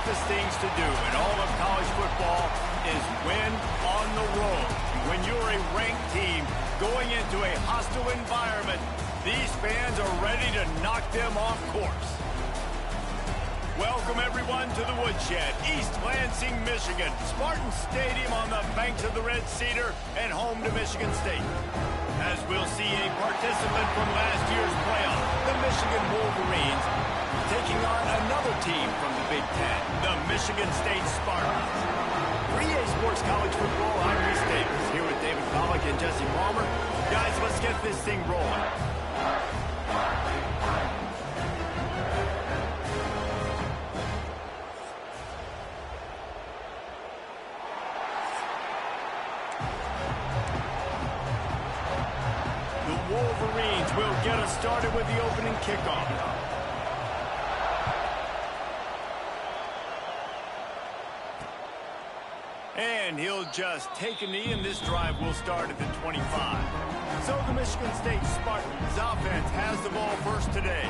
toughest things to do in all of college football is win on the road. When you're a ranked team going into a hostile environment, these fans are ready to knock them off course. Welcome, everyone, to the Woodshed, East Lansing, Michigan. Spartan Stadium on the banks of the Red Cedar and home to Michigan State. As we'll see a participant from last year's playoff, the Michigan Wolverines, taking on another team from the Big Ten, the Michigan State Spartans. For EA Sports College Football, I'm Reese Davis, here with David Pollack and Jesse Palmer. Guys, let's get this thing rolling. Wolverines will get us started with the opening kickoff. And he'll just take a knee, and this drive will start at the 25. So the Michigan State Spartans offense has the ball first today.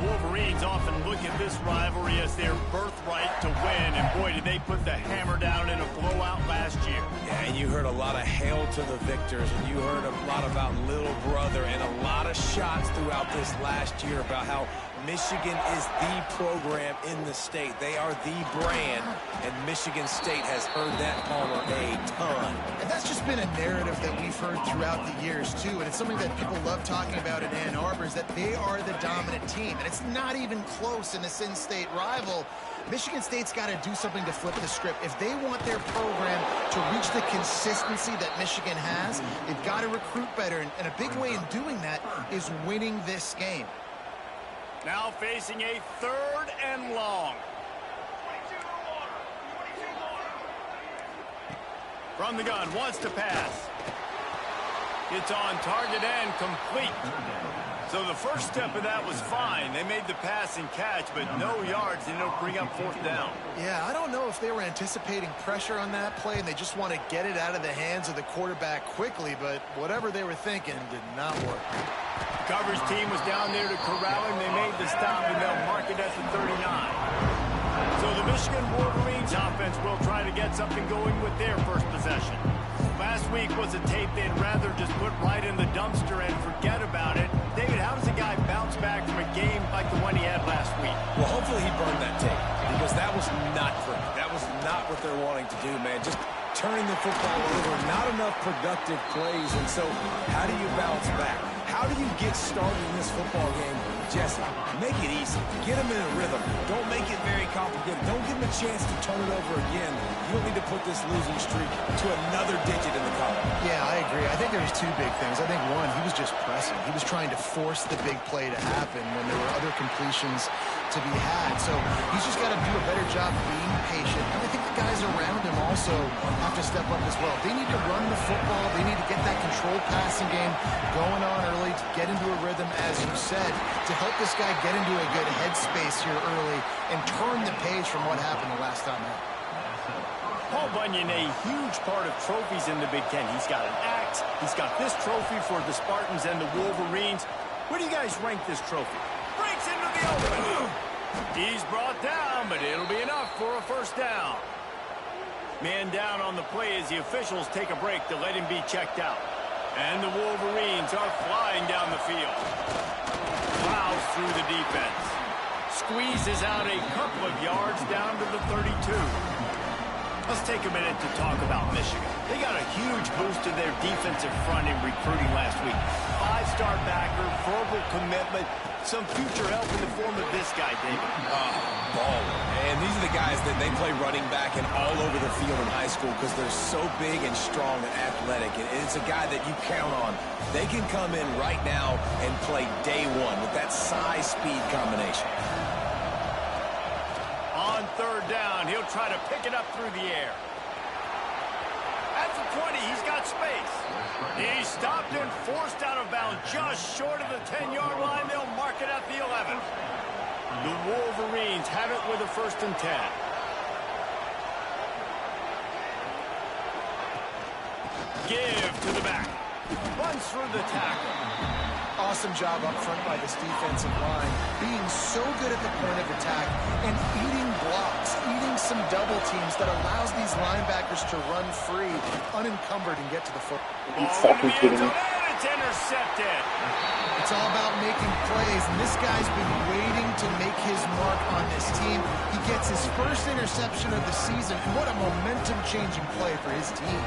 The Wolverines often look at this rivalry as their birthright to win, and boy, did they put the hammer down in a blowout last year. Yeah, and you heard a lot of hail to the victors, and you heard a lot about little brother, and a lot of shots throughout this last year about how Michigan is the program in the state. They are the brand, and Michigan State has heard that, Palmer, a ton. And that's just been a narrative that we've heard throughout the years, too, and it's something that people love talking about in Ann Arbor, is that they are the dominant team, and it's not even close in this in-state rival. Michigan State's got to do something to flip the script. If they want their program to reach the consistency that Michigan has, they've got to recruit better, and a big way in doing that is winning this game. Now facing a 3rd and long. From the gun, wants to pass. It's on target and complete. So the first step of that was fine. They made the pass and catch, but no yards, and it'll bring up 4th down. Yeah, I don't know if they were anticipating pressure on that play, and they just want to get it out of the hands of the quarterback quickly, but whatever they were thinking did not work. The coverage team was down there to corral him. They made the stop, and they'll mark it at the 39. So the Michigan Wolverines offense will try to get something going with their first possession. Last week was a tape they'd rather just put right in the dumpster and forget about it. David, how does a guy bounce back from a game like the one he had last week? Well, hopefully he burned that tape, because that was not pretty. That was not what they're wanting to do, man. Just turning the football over, not enough productive plays. And so how do you bounce back? How do you get started in this football game? Jesse, make it easy. Get them in a rhythm. Don't make it very complicated. Don't give them a chance to turn it over again. You don't need to put this losing streak to another digit in the column. Yeah, I agree. I think there's two big things. I think, one, he was just pressing. He was trying to force the big play to happen when there were other completions to be had. So he's just got to do a better job being patient. And I think the guys around him also have to step up as well. They need to run the football. They need to get that controlled passing game going on early to get into a rhythm, as you said, to help this guy get into a good headspace here early and turn the page from what happened the last time out. Paul Bunyan, a huge part of trophies in the Big Ten. He's got an axe. He's got this trophy for the Spartans and the Wolverines. Where do you guys rank this trophy? Breaks into the open. He's brought down, but it'll be enough for a first down. Man down on the play as the officials take a break to let him be checked out. And the Wolverines are flying down the field. Plows through the defense. Squeezes out a couple of yards down to the 32. Let's take a minute to talk about Michigan. They got a huge boost to their defensive front in recruiting last week. 5-star backer, verbal commitment, some future help in the form of this guy, David. Baller. And these are the guys that they play running back and all over the field in high school because they're so big and strong and athletic. And it's a guy that you count on. They can come in right now and play day one with that size-speed combination. On 3rd down, he'll try to pick it up through the air. At the 20, he's got space. He's stopped and forced out of bounds just short of the 10-yard line. They'll mark it at the 11. The Wolverines have it with a 1st and 10. Give to the back. Runs through the tackle. Awesome job up front by this defensive line, being so good at the point of attack and eating blocks, eating some double teams that allows these linebackers to run free, unencumbered, and get to the football. Are you fucking kidding me? It's intercepted. It's all about making plays, and this guy's been waiting to make his mark on this team. He gets his first interception of the season. What a momentum-changing play for his team.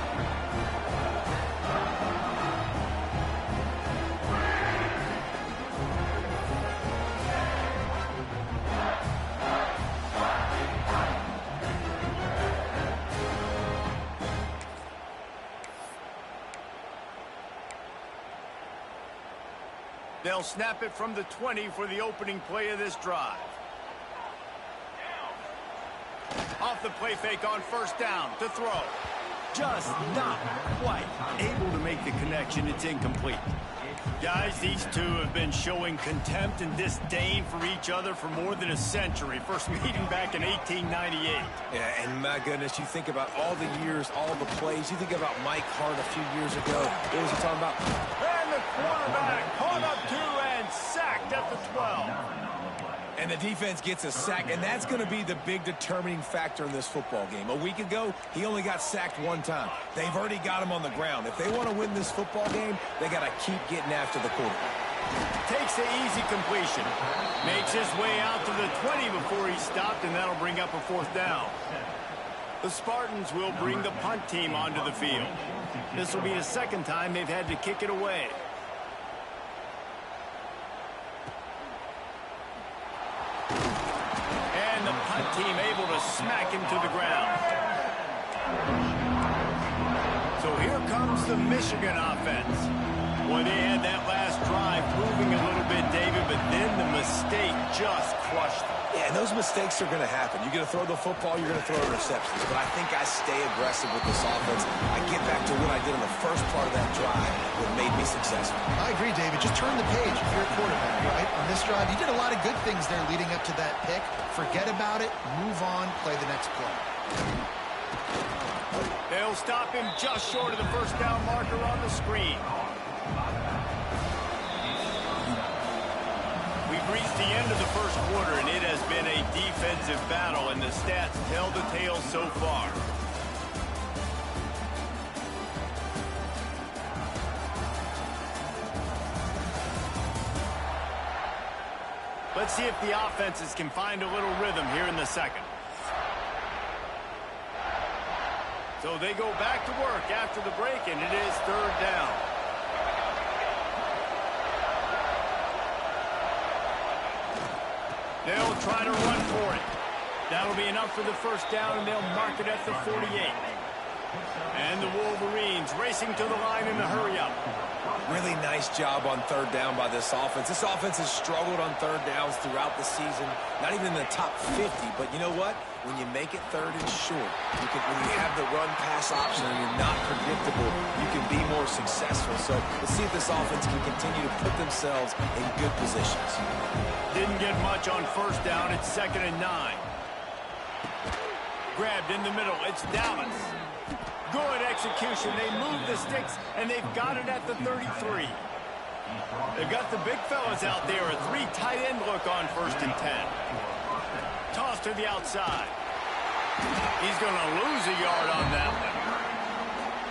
They'll snap it from the 20 for the opening play of this drive. Off the play fake on first down to throw. Just not quite able to make the connection. It's incomplete. Guys, these two have been showing contempt and disdain for each other for more than a century. First meeting back in 1898. Yeah, and my goodness, you think about all the years, all the plays. You think about Mike Hart a few years ago. What was he talking about? And the quarterback caught up to and sacked at the 12. And the defense gets a sack, and that's going to be the big determining factor in this football game. A week ago, he only got sacked one time. They've already got him on the ground. If they want to win this football game, they got to keep getting after the quarterback. Takes the easy completion. Makes his way out to the 20 before he stopped, and that'll bring up a fourth down. The Spartans will bring the punt team onto the field. This will be the second time they've had to kick it away. And the punt team able to smack him to the ground. So here comes the Michigan offense. Boy, they had that last drive moving a little bit, David, but then the mistake just crushed them. Yeah, and those mistakes are going to happen. You're going to throw the football, you're going to throw interceptions. But I think I stay aggressive with this offense. I get back to what I did in the first part of that drive, what made me successful. I agree, David. Just turn the page if you're a quarterback, right? On this drive, you did a lot of good things there leading up to that pick. Forget about it, move on, play the next play. They'll stop him just short of the first down marker on the screen. We've reached the end of the first quarter, and it has been a defensive battle, and the stats tell the tale so far. Let's see if the offenses can find a little rhythm here in the second. So they go back to work after the break, and it is third down. They'll try to run for it. That'll be enough for the first down, and they'll mark it at the 48. And the Wolverines racing to the line in a hurry-up. Really nice job on third down by this offense. This offense has struggled on third downs throughout the season. Not even in the top 50, but you know what? When you make it third and short, when you have the run-pass option and you're not predictable, you can be more successful. So let's see if this offense can continue to put themselves in good positions. Didn't get much on first down. It's 2nd and 9. Grabbed in the middle. It's Dallas. Good execution. They move the sticks, and they've got it at the 33. They've got the big fellas out there. A 3 tight end look on 1st and 10. Toss to the outside. He's going to lose a yard on that one.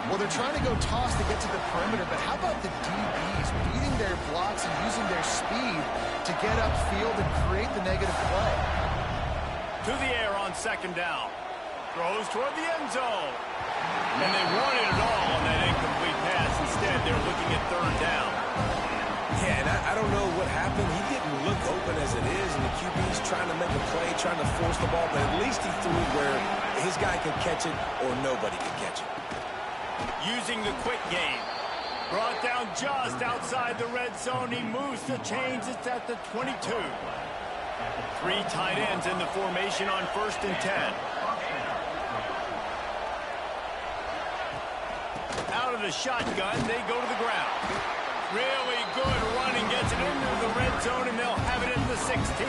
Well, they're trying to go toss to get to the perimeter, but how about the DBs beating their blocks and using their speed to get upfield and create the negative play? To the air on 2nd down. Throws toward the end zone. And they wanted it all on that incomplete pass. Instead, they're looking at 3rd down. Yeah, and I don't know what happened. He didn't look open as it is, and the QB's trying to make a play, trying to force the ball, but at least he threw it where his guy could catch it or nobody could catch it. Using the quick game. Brought down just outside the red zone. He moves the chains. It's at the 22. 3 tight ends in the formation on 1st and 10. Out of the shotgun, they go to the ground. Really good running, gets it into the red zone, and they'll have it at the 16.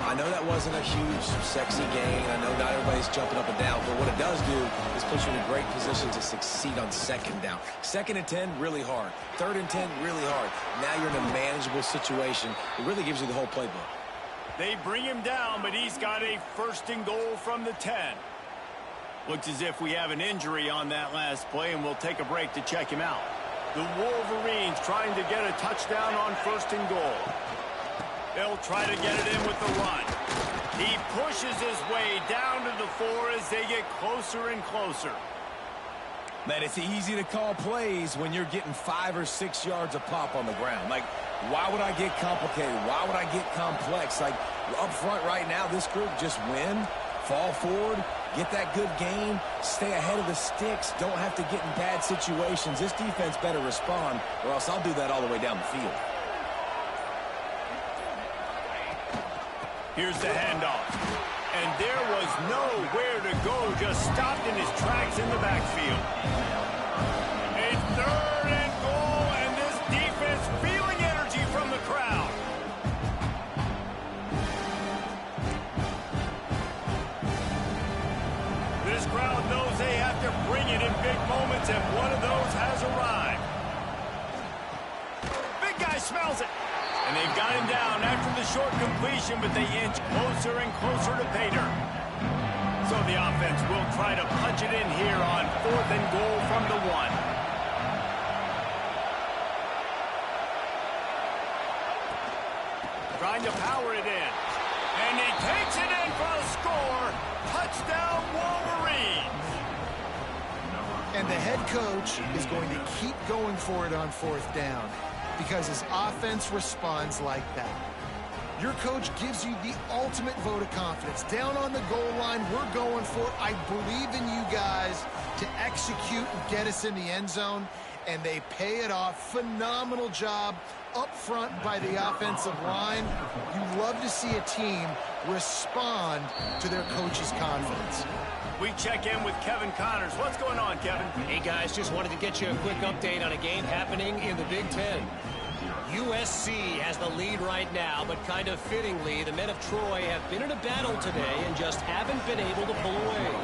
I I know that wasn't a huge, sexy gain. I know not everybody's jumping up and down, but what it does do is put you in a great position to succeed on second down. 2nd and 10, really hard. 3rd and 10, really hard. Now you're in a manageable situation. It really gives you the whole playbook. They bring him down, but he's got a 1st and goal from the 10. Looks as if we have an injury on that last play, and we'll take a break to check him out. The Wolverines trying to get a touchdown on 1st and goal. They'll try to get it in with the run. He pushes his way down to the 4 as they get closer and closer. Man, it's easy to call plays when you're getting 5 or 6 yards of pop on the ground. Like, why would I get complicated? Why would I get complex? Like, up front right now, this group just win, fall forward, get that good gain, stay ahead of the sticks, don't have to get in bad situations. This defense better respond, or else I'll do that all the way down the field. Here's the handoff. And there was nowhere to go, just stopped in his tracks in the backfield. A 3rd and goal, and this defense feeling energy from the crowd. This crowd knows they have to bring it in big moments, and one of those has arrived. Big guy smells it. And they've got him down after the short completion, but they inch closer and closer to Pater. So the offense will try to punch it in here on 4th and goal from the 1. Trying to power it in. And he takes it in for a score. Touchdown, Wolverines. And the head coach is going to keep going for it on 4th down, because his offense responds like that. Your coach gives you the ultimate vote of confidence. Down on the goal line, we're going for it. I believe in you guys to execute and get us in the end zone, and they pay it off. Phenomenal job up front by the offensive line. You love to see a team respond to their coach's confidence. We check in with Kevin Connors. What's going on, Kevin? Hey, guys, just wanted to get you a quick update on a game happening in the Big Ten. USC has the lead right now, but kind of fittingly, the men of Troy have been in a battle today and just haven't been able to pull away.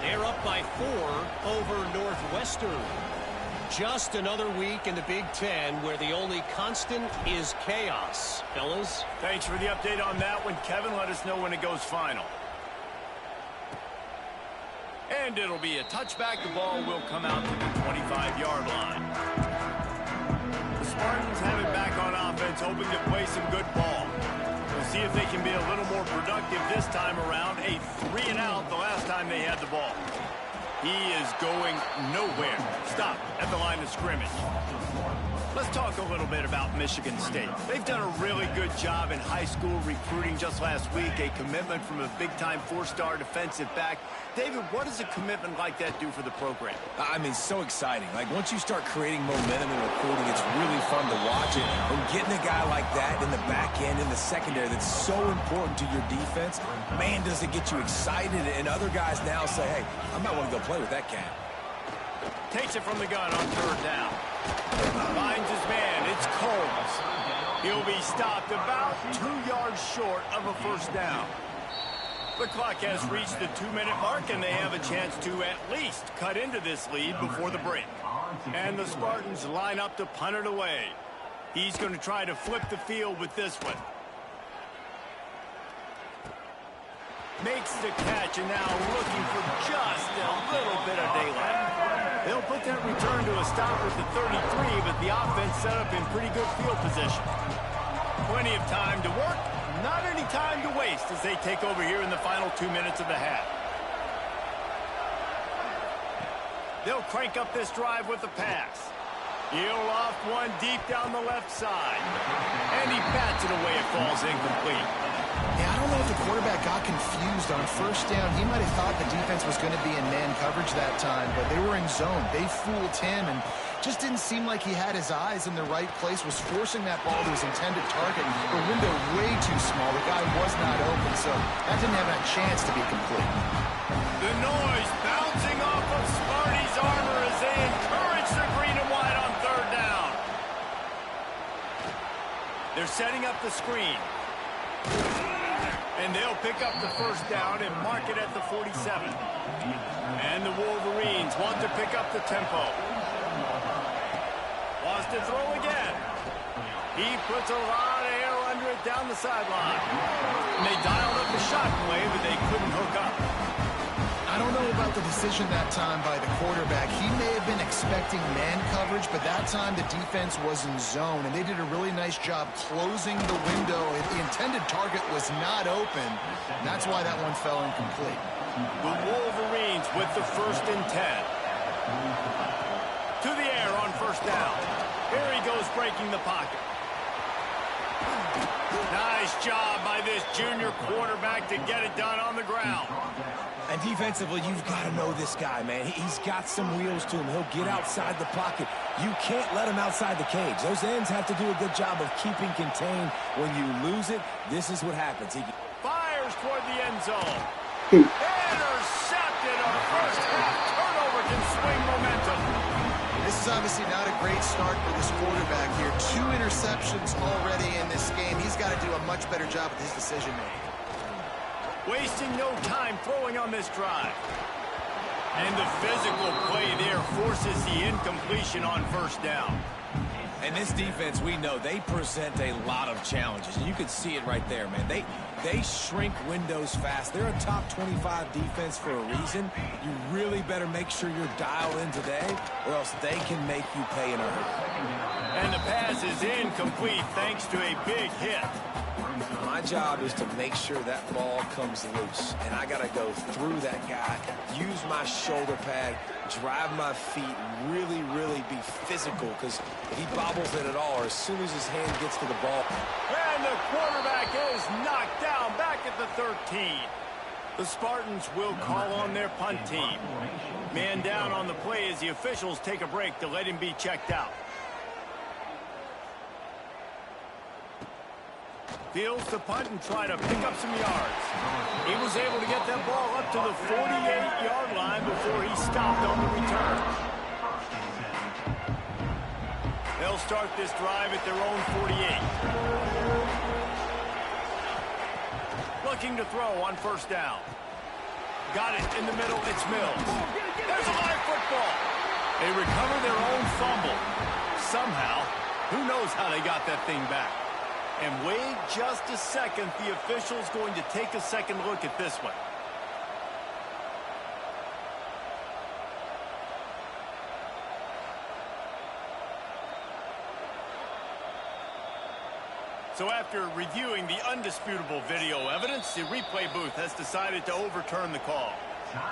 They're up by 4 over Northwestern. Just another week in the Big Ten where the only constant is chaos. Fellas? Thanks for the update on that one, Kevin. Let us know when it goes final. And it'll be a touchback. The ball will come out to the 25-yard line. The Spartans have it back on offense, hoping to play some good ball. We'll see if they can be a little more productive this time around. A 3-and-out the last time they had the ball. He is going nowhere. Stop at the line of scrimmage. Let's talk a little bit about Michigan State. They've done a really good job in high school recruiting just last week. A commitment from a big-time 4-star defensive back. David, what does a commitment like that do for the program? I mean, so exciting. Like, once you start creating momentum in recruiting, it's really fun to watch it. And getting a guy like that in the back end, in the secondary, that's so important to your defense, man, does it get you excited. And other guys now say, hey, I might want to go play with that cat. Takes it from the gun on 3rd down. Finds his man. It's Coles. He'll be stopped about 2 yards short of a 1st down. The clock has reached the 2-minute mark, and they have a chance to at least cut into this lead before the break. And the Spartans line up to punt it away. He's going to try to flip the field with this one. Makes the catch, and now looking for just a little bit of daylight. They'll put that return to a stop at the 33, but the offense set up in pretty good field position. Plenty of time to work, not any time to waste as they take over here in the final 2 minutes of the half. They'll crank up this drive with a pass. He'll loft one deep down the left side. And he bats it away. It falls incomplete. Yeah, I don't know if the quarterback got confused on 1st down. He might have thought the defense was going to be in man coverage that time, but they were in zone. They fooled him and just didn't seem like he had his eyes in the right place, was forcing that ball to his intended target. The window way too small. The guy was not open, so that didn't have a chance to be complete. The noise bouncing off of Sparty's armor as they encourage the green and white on 3rd down. They're setting up the screen. And they'll pick up the first down and mark it at the 47. And the Wolverines want to pick up the tempo. Wants to throw again. He puts a lot of air under it down the sideline. And they dialed up the shot play, but they couldn't hook up. I don't know about the decision that time by the quarterback. He may have been expecting man coverage, but that time the defense was in zone, and they did a really nice job closing the window. The intended target was not open. That's why that one fell incomplete. The Wolverines with the 1st and 10. To the air on first down. Here he goes breaking the pocket. Nice job by this junior quarterback to get it done on the ground. And defensively, you've got to know this guy, man. He's got some wheels to him. He'll get outside the pocket. You can't let him outside the cage. Those ends have to do a good job of keeping contained. When you lose it, this is what happens. He fires toward the end zone. Intercepted. A first half turnover can swing momentum. This is obviously not a great start for this quarterback here. 2 interceptions already in this game. He's got to do a much better job with his decision-making. Wasting no time throwing on this drive. And the physical play there forces the incompletion on first down. And this defense, we know, they present a lot of challenges. And you can see it right there, man. They shrink windows fast. They're a top 25 defense for a reason. You really better make sure you're dialed in today, or else they can make you pay in a hurry. And the pass is incomplete thanks to a big hit. My job is to make sure that ball comes loose, and I got to go through that guy, use my shoulder pad, drive my feet, really, really be physical, because if he bobbles it at all, or as soon as his hand gets to the ball. And the quarterback is knocked down back at the 13. The Spartans will call on their punt team. Man down on the play as the officials take a break to let him be checked out. Fields to punt and try to pick up some yards. He was able to get that ball up to the 48-yard line before he stopped on the return. They'll start this drive at their own 48. Looking to throw on first down. Got it in the middle. It's Mills. There's a live football. They recover their own fumble. Somehow, who knows how they got that thing back. And wait just a second, the official's going to take a second look at this one. So after reviewing the undisputable video evidence, the replay booth has decided to overturn the call.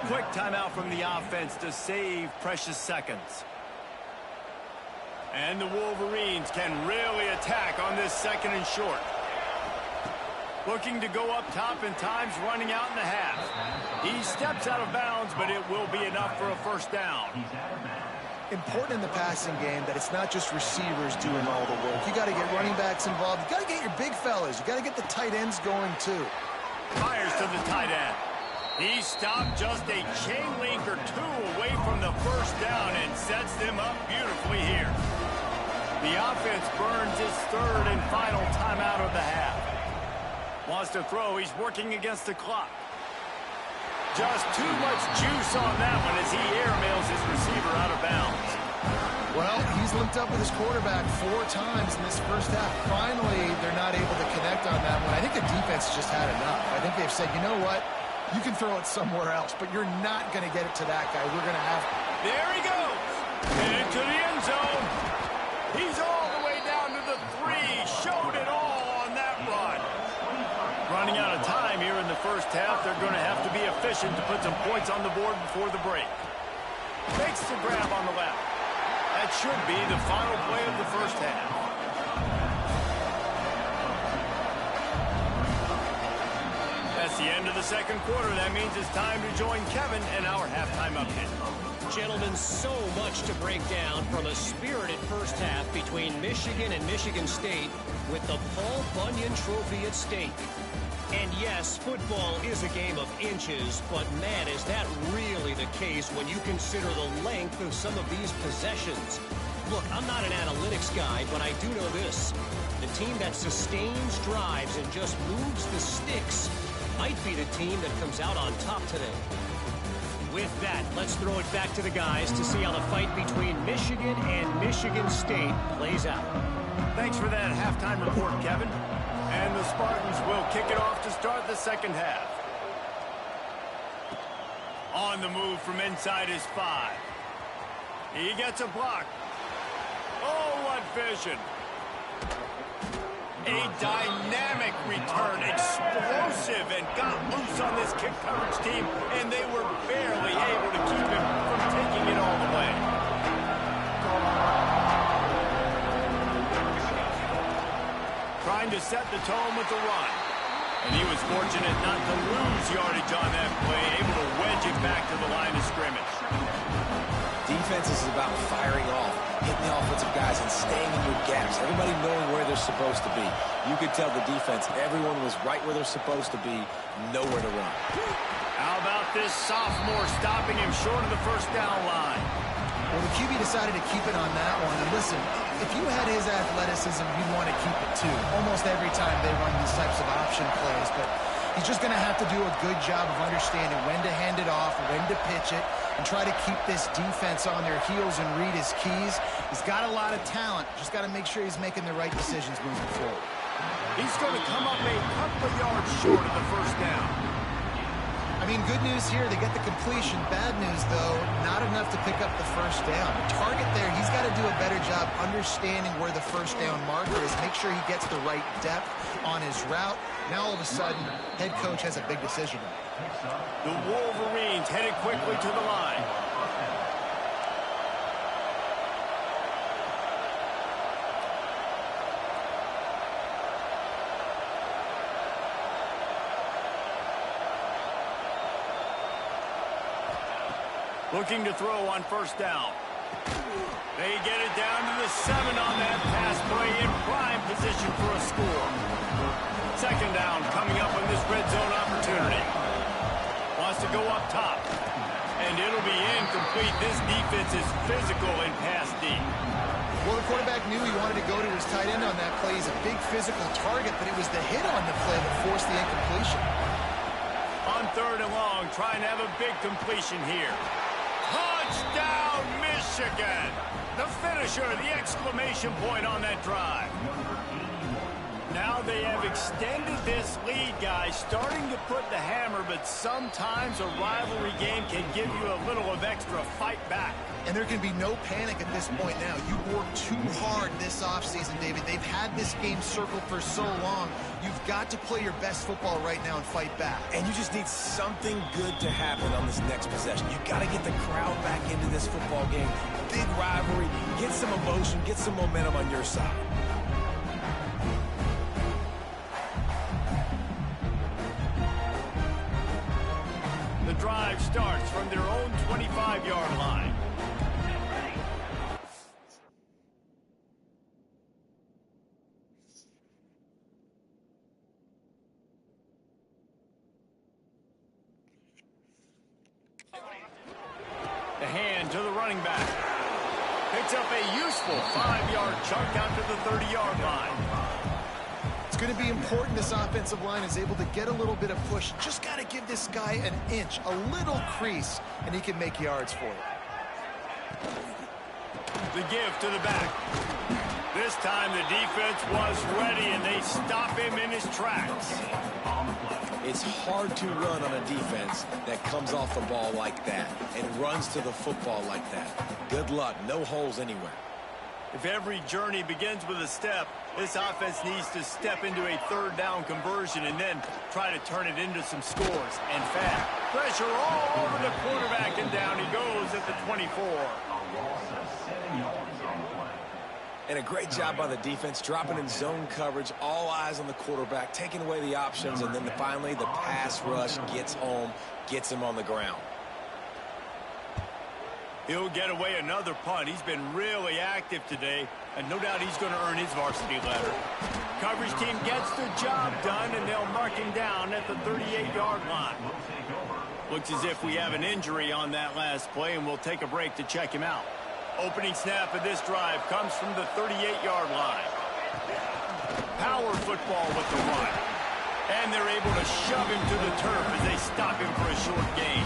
Quick timeout from the offense to save precious seconds. And the Wolverines can really attack on this 2nd and short. Looking to go up top and time's running out in the half. He steps out of bounds, but it will be enough for a first down. Important in the passing game that it's not just receivers doing all the work. You got to get running backs involved. You got to get your big fellas. You got to get the tight ends going too. Fires to the tight end. He stopped just a chain link or two away from the first down and sets them up beautifully here. The offense burns his 3rd and final timeout of the half. Wants to throw. He's working against the clock. Just too much juice on that one as he airmails his receiver out of bounds. Well, he's linked up with his quarterback 4 times in this first half. Finally, they're not able to connect on that one. I think the defense just had enough. I think they've said, you know what? You can throw it somewhere else, but you're not going to get it to that guy. We're going to have... There he goes. Into the end zone. He's all the way down to the 3. Showed it all on that run. Running out of time here in the first half. They're going to have to be efficient to put some points on the board before the break. Makes the grab on the left. That should be the final play of the first half. That's the end of the 2nd quarter. That means it's time to join Kevin in our halftime update. Gentlemen, so much to break down from a spirited first half between Michigan and Michigan State with the Paul Bunyan Trophy at stake. And yes, football is a game of inches, but man, is that really the case when you consider the length of some of these possessions. Look, I'm not an analytics guy, but I do know this. The team that sustains drives and just moves the sticks might be the team that comes out on top today. With that, let's throw it back to the guys to see how the fight between Michigan and Michigan State plays out. Thanks for that halftime report, Kevin. And the Spartans will kick it off to start the second half. On the move from inside his 5. He gets a block. Oh, what vision. A dynamic return, explosive, and got loose on this kick coverage team, and they were barely able to keep him from taking it all the way. Trying to set the tone with the run. And he was fortunate not to lose yardage on that play, able to wedge it back to the line of scrimmage. Defense is about firing off, hitting the offensive guys and staying in your gaps. Everybody knowing where they're supposed to be. You could tell the defense, everyone was right where they're supposed to be, nowhere to run. How about this sophomore stopping him short of the first down line? Well, the QB decided to keep it on that one. And listen, if you had his athleticism, you'd want to keep it too. Almost every time they run these types of option plays. But he's just going to have to do a good job of understanding when to hand it off, when to pitch it, and try to keep this defense on their heels and read his keys. He's got a lot of talent. Just got to make sure he's making the right decisions moving forward. He's going to come up a couple of yards short of the first down. I mean, good news here, they get the completion. Bad news, though, not enough to pick up the first down. The target there, he's got to do a better job understanding where the first down marker is, make sure he gets the right depth on his route. Now, all of a sudden, head coach has a big decision. The Wolverines headed quickly to the line. Looking to throw on first down. They get it down to the 7 on that pass play, in prime position for a score. Second down coming up on this red zone opportunity. Wants to go up top. And it'll be incomplete. This defense is physical in pass deep. Well, the quarterback knew he wanted to go to his tight end on that play. He's a big physical target, but it was the hit on the play that forced the incompletion. On third and long, trying to have a big completion here. Touchdown, Michigan! The finisher, the exclamation point on that drive. Now they have extended this lead, guys, starting to put the hammer, but sometimes a rivalry game can give you a little of extra fight back. And there can be no panic at this point now. You worked too hard this offseason, David. They've had this game circled for so long. You've got to play your best football right now and fight back. And you just need something good to happen on this next possession. You got to get the crowd back into this football game. Big rivalry. Get some emotion. Get some momentum on your side. The drive starts from their own 25-yard line. The hand to the running back. Picks up a useful 5-yard chunk out to the 30-yard line. It's going to be important this offensive line is able to get a little bit of push. Just got to give this guy an inch, a little crease, and he can make yards for it. The give to the back. This time the defense was ready, and they stop him in his tracks. It's hard to run on a defense that comes off the ball like that and runs to the football like that. Good luck. No holes anywhere. If every journey begins with a step, this offense needs to step into a third down conversion and then try to turn it into some scores and fast. Pressure all over the quarterback, and down he goes at the 24. And a great job by the defense, dropping in zone coverage, all eyes on the quarterback, taking away the options, and then finally the pass rush gets home, gets him on the ground. He'll get away another punt. He's been really active today, and no doubt he's going to earn his varsity letter. Coverage team gets the job done, and they'll mark him down at the 38-yard line. Looks as if we have an injury on that last play, and we'll take a break to check him out. Opening snap of this drive comes from the 38-yard line. Power football with the run. And they're able to shove him to the turf as they stop him for a short gain.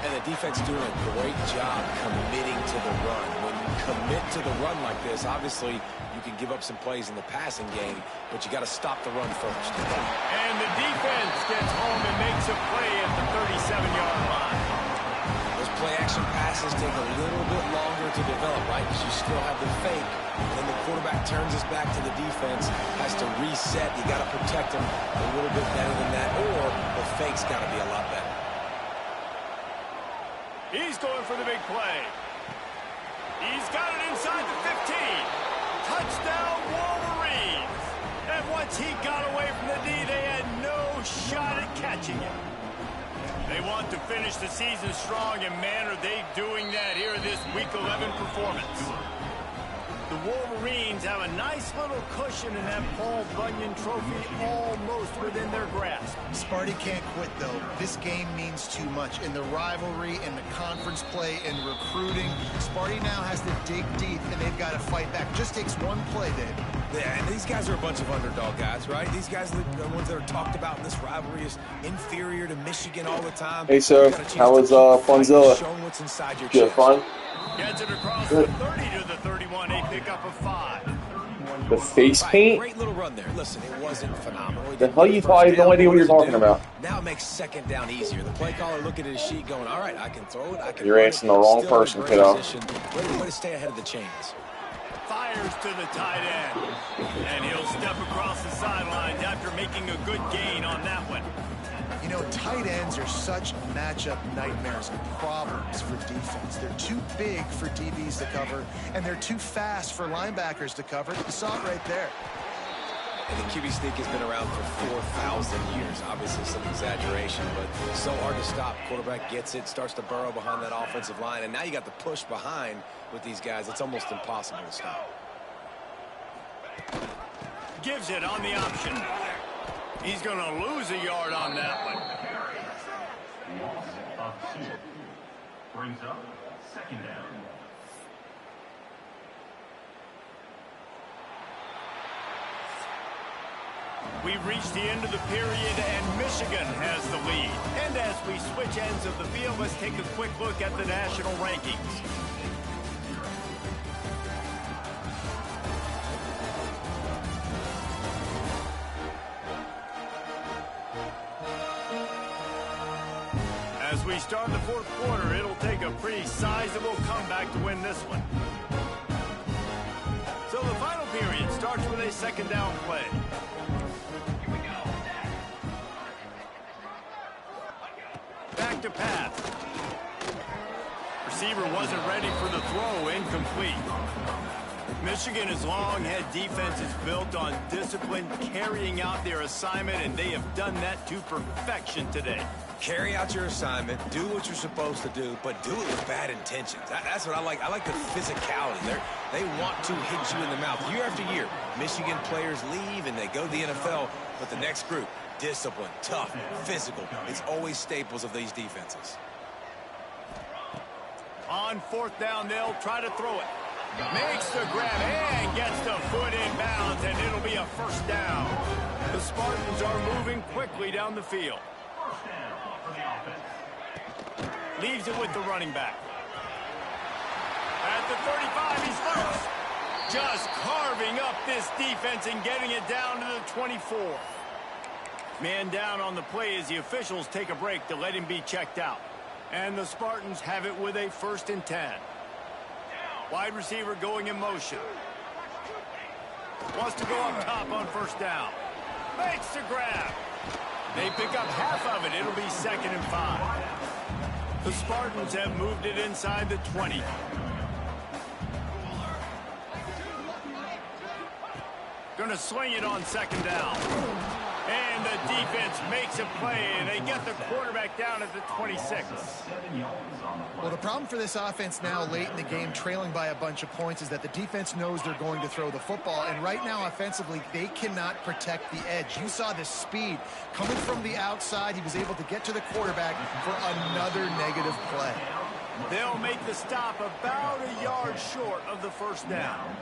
And the defense doing a great job committing to the run. When you commit to the run like this, obviously you can give up some plays in the passing game, but you got to stop the run first. And the defense gets home and makes a play at the 37-yard line. Those play-action passes take a little bit longer to develop, right? Because you still have the fake. And then the quarterback turns his back to the defense, has to reset. You got to protect him a little bit better than that, or the fake's got to be a lot better. He's going for the big play. He's got it inside the 15. Touchdown, Wolverines. And once he got away from the D, they had no shot at catching him. They want to finish the season strong, and man, are they doing that here in this Week 11 performance. The Wolverines have a nice little cushion in that Paul Bunyan trophy almost within their grasp. Sparty can't quit, though. This game means too much. In the rivalry, in the conference play, in recruiting, Sparty now has to dig deep, and they've got to fight back. Just takes one play, Dave. Yeah, and these guys are a bunch of underdog guys, right? These guys, the ones that are talked about in this rivalry, is inferior to Michigan all the time. Hey, sir. How was Funzilla? Showing what's inside your Did you have fun? Gets it across the 30 to the 31. A pickup of 5. The face paint? Great little run there. Listen, it wasn't phenomenal. The hell you thought? I have no idea what you're talking about. Now it makes second down easier. The play caller looking at his sheet going, all right, I can throw it. I can. You're asking the wrong person, kiddo. Way to stay ahead of the chains. Fires to the tight end. And he'll step across the sidelines after making a good gain on that one. You know, tight ends are such matchup nightmares and problems for defense. They're too big for DBs to cover, and they're too fast for linebackers to cover. You saw it right there. And the QB sneak has been around for 4,000 years. Obviously some exaggeration, but so hard to stop. Quarterback gets it, starts to burrow behind that offensive line, and now you got the push behind with these guys. It's almost impossible to stop. Gives it on the option. He's going to lose a yard on that one. Loss of 2. Brings up second down. We've reached the end of the period, and Michigan has the lead. And as we switch ends of the field, let's take a quick look at the national rankings. As we start the fourth quarter, it'll take a pretty sizable comeback to win this one. So the final period starts with a second down play. Back to pass. Receiver wasn't ready for the throw, incomplete. Michigan has long had defenses built on discipline, carrying out their assignment, and they have done that to perfection today. Carry out your assignment, do what you're supposed to do, but do it with bad intentions. That's what I like. I like the physicality. They want to hit you in the mouth. Year after year, Michigan players leave and they go to the NFL, but the next group, discipline, tough, physical. It's always staples of these defenses. On fourth down, they'll try to throw it. Makes the grab and gets the foot in bounds, and it'll be a first down. The Spartans are moving quickly down the field. Leaves it with the running back. At the 35, he's loose. Just carving up this defense and getting it down to the 24. Man down on the play as the officials take a break to let him be checked out. And the Spartans have it with a 1st and 10. Wide receiver going in motion. Wants to go up top on first down. Makes the grab. They pick up half of it. It'll be 2nd and 5. The Spartans have moved it inside the 20. Going to swing it on 2nd down. And the defense makes a play, and they get the quarterback down at the 26. Well, the problem for this offense now late in the game, trailing by a bunch of points, is that the defense knows they're going to throw the football. And right now, offensively, they cannot protect the edge. You saw the speed coming from the outside. He was able to get to the quarterback for another negative play. They'll make the stop about a yard short of the first down.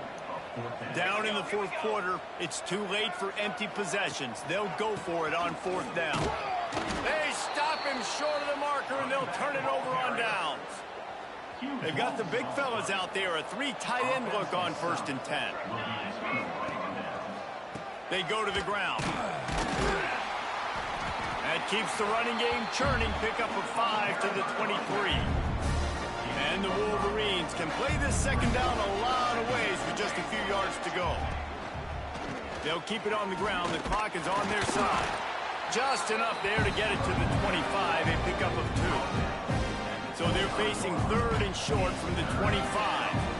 Down in the fourth quarter, it's too late for empty possessions. They'll go for it on fourth down. They stop him short of the marker, and they'll turn it over on downs. They've got the big fellas out there, a 3 tight end look on 1st and 10. They go to the ground. That keeps the running game churning. Pick up a 5 to the 23. And the Wolverines can play this second down a lot of ways with just a few yards to go. They'll keep it on the ground. The clock is on their side. Just enough there to get it to the 25. A pickup of 2. So they're facing 3rd and short from the 25.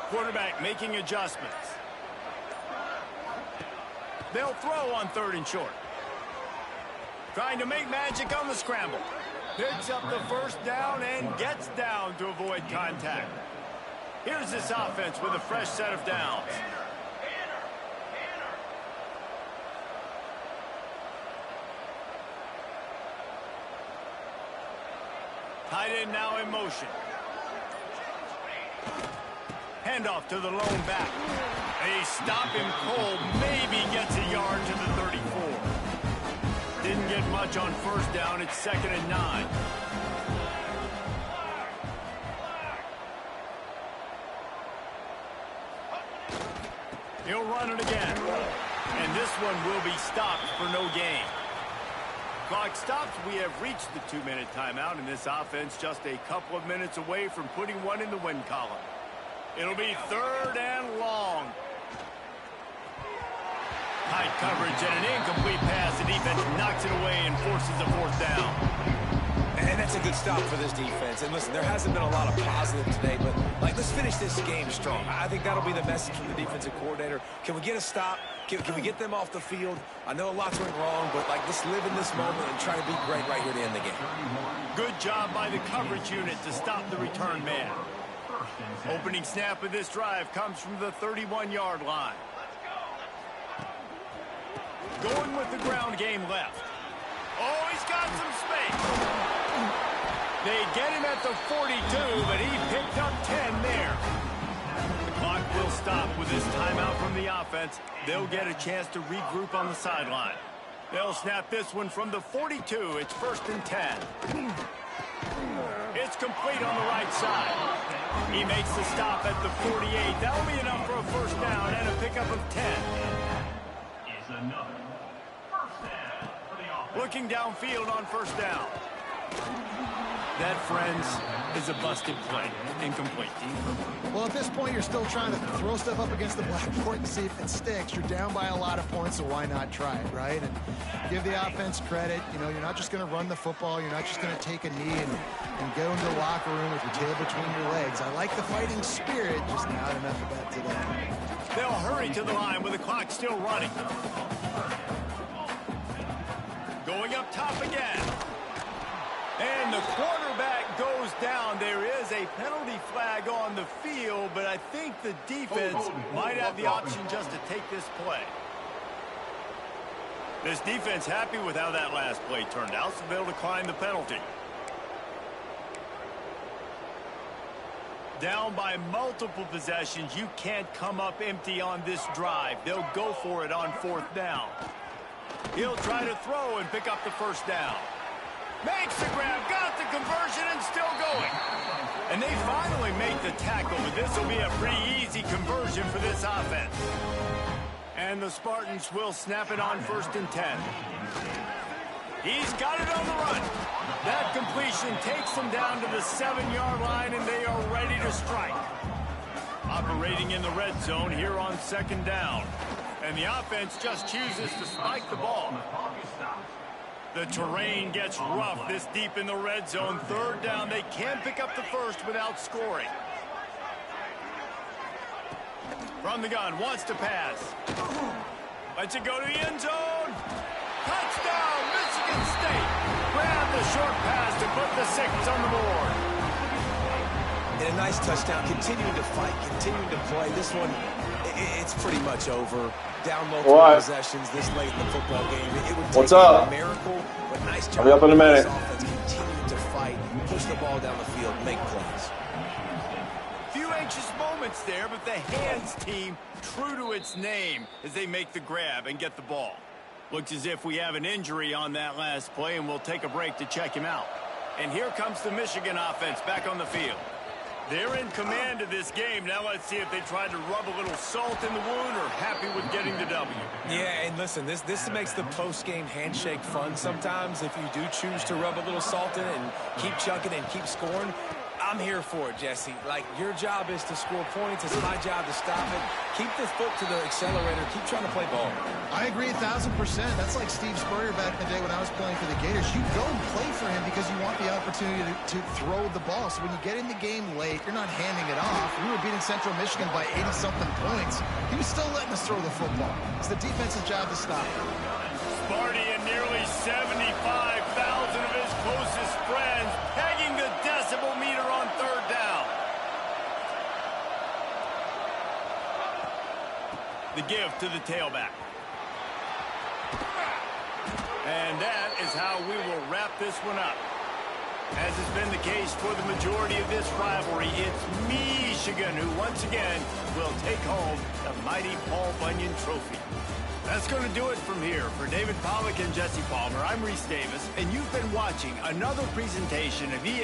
Quarterback making adjustments. They'll throw on 3rd and short. Trying to make magic on the scramble. Picks up the 1st down and gets down to avoid contact. Here's this offense with a fresh set of downs. Tight end now in motion. Handoff to the lone back. They stop him cold. Maybe gets a yard to the 34. Didn't get much on 1st down. It's 2nd and 9. He'll run it again. And this one will be stopped for no gain. Clock stops. We have reached the 2-minute timeout, and this offense just a couple of minutes away from putting one in the win column. It'll be 3rd and long. Tight coverage and an incomplete pass. The defense knocks it away and forces a 4th down. And that's a good stop for this defense. And listen, there hasn't been a lot of positive today, but let's finish this game strong. I think that'll be the message from the defensive coordinator. Can we get a stop? Can we get them off the field? I know a lot's went wrong, but let's live in this moment and try to be great right here to end the game. Good job by the coverage unit to stop the return man. Opening snap of this drive comes from the 31-yard line. Going with the ground game left. Oh, he's got some space. They get him at the 42, but he picked up 10 there. The clock will stop with this timeout from the offense. They'll get a chance to regroup on the sideline. They'll snap this one from the 42. It's 1st and 10. It's complete on the right side. He makes the stop at the 48. That'll be enough for a 1st down and a pickup of 10. Is another 1st down for the offense. Looking downfield on 1st down. That, friends, is a busted play. Incomplete. Well, at this point, you're still trying to throw stuff up against the blackboard and see if it sticks. You're down by a lot of points, so why not try it, right? And give the offense credit. You know, you're not just going to run the football. You're not just going to take a knee and go into the locker room with your tail between your legs. I like the fighting spirit, just not enough of that today. They'll hurry to the line with the clock still running. Going up top again. And the quarterback goes down. There is a penalty flag on the field, but I think the defense might have the option just to take this play. This defense happy with how that last play turned out, so they'll decline the penalty. Down by multiple possessions, you can't come up empty on this drive. They'll go for it on 4th down. He'll try to throw and pick up the 1st down. Makes the grab, got the conversion, and still going. And they finally make the tackle, but this will be a pretty easy conversion for this offense. And the Spartans will snap it on 1st and 10. He's got it on the run. That completion takes them down to the 7-yard line, and they are ready to strike. Operating in the red zone here on 2nd down. And the offense just chooses to spike the ball. The terrain gets rough this deep in the red zone. 3rd down, they can pick up the 1st without scoring. From the gun, wants to pass. Lets it go to the end zone. Touchdown, Michigan State. Grab the short pass to put the 6 on the board. And a nice touchdown, continuing to fight, continuing to play. This one, it's pretty much over. Down multiple possessions this late in the football game. It would take a miracle, but Nice job. I'll be up in a minute. This offense continued to fight, push the ball down the field, make plays. Few anxious moments there, but the hands team true to its name as they make the grab and get the ball. Looks as if we have an injury on that last play, and we'll take a break to check him out. And here comes the Michigan offense back on the field. They're in command of this game. Now let's see if they try to rub a little salt in the wound or happy with getting the W. Yeah, and listen, this makes the post-game handshake fun sometimes if you do choose to rub a little salt in it and keep chucking and keep scoring. I'm here for it, Jesse. Like, your job is to score points. It's my job to stop it. Keep the foot to the accelerator. Keep trying to play ball. I agree 1,000%. That's like Steve Spurrier back in the day when I was playing for the Gators. You go and play for him because you want the opportunity to throw the ball. So when you get in the game late, you're not handing it off. We were beating Central Michigan by 80-something points. He was still letting us throw the football. It's the defense's job to stop it. Sparty and nearly 75,000 of his closest friends pegging the decibel meter on third down. The give to the tailback. And that is how we will wrap this one up. As has been the case for the majority of this rivalry, it's Michigan who once again will take home the mighty Paul Bunyan Trophy. That's going to do it from here. For David Pollack and Jesse Palmer, I'm Reese Davis, and you've been watching another presentation of EA